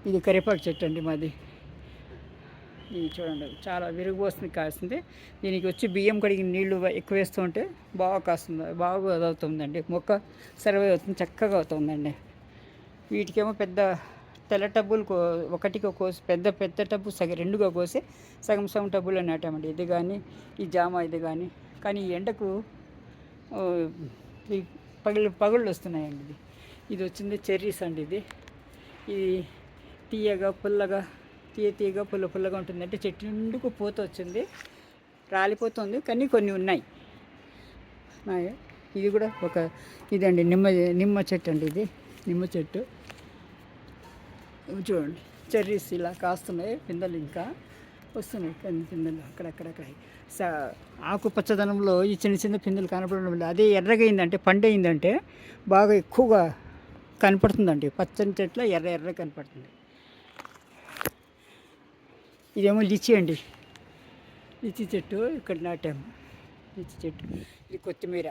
ఇది కరివేపాకు చెట్టు అండి మాది. ఇది చూడండి చాలా విరిగిపోస్తుంది కాస్తుంది. దీనికి వచ్చి బియ్యం కడిగిన నీళ్లు ఎక్కువ వేస్తూ ఉంటే బాగా కాస్తుంది, బాగా అవుతుందండి. మొక్క సర్వే అవుతుంది, చక్కగా అవుతుందండి. వీటికేమో పెద్ద తెల్ల టబ్బులు ఒకటికి కోసి పెద్ద పెద్ద టబ్బు రెండుగా కోసి సగం సగం టబ్బులు నాటామండి. ఇది కానీ ఈ జామ ఇది కానీ ఈ ఎండకు ఈ పగుళ్ళు వస్తున్నాయండి. ఇది వచ్చింది చెర్రీస్ అండి. ఇది తీయగా పుల్లగా తీయగా పుల్లగా ఉంటుంది. అంటే చెట్టు నిండుకు పూత వచ్చింది, రాలిపోతుంది, కానీ కొన్ని ఉన్నాయి. ఇది కూడా ఇదండి నిమ్మ చెట్టు అండి. ఇది నిమ్మ చెట్టు చూడండి. చెర్రీస్ ఇలా కాస్తున్నాయి, పిందెలు ఇంకా వస్తున్నాయి. కొన్ని పిందెలు అక్కడక్కడక్కడ ఆకు పచ్చదనంలో ఈ చిన్న చిన్న పిందెలు కనపడడం లేదు. అదే ఎర్రగైందంటే పండయిందంటే బాగా ఎక్కువగా కనపడుతుందండి. పచ్చని చెట్ల ఎర్ర కనపడుతుంది. ఇదేమో లిచీ అండి. లిచీ చెట్టు ఇక్కడ నాటాము. లిచీ చెట్టు. ఇది కొత్తిమీర.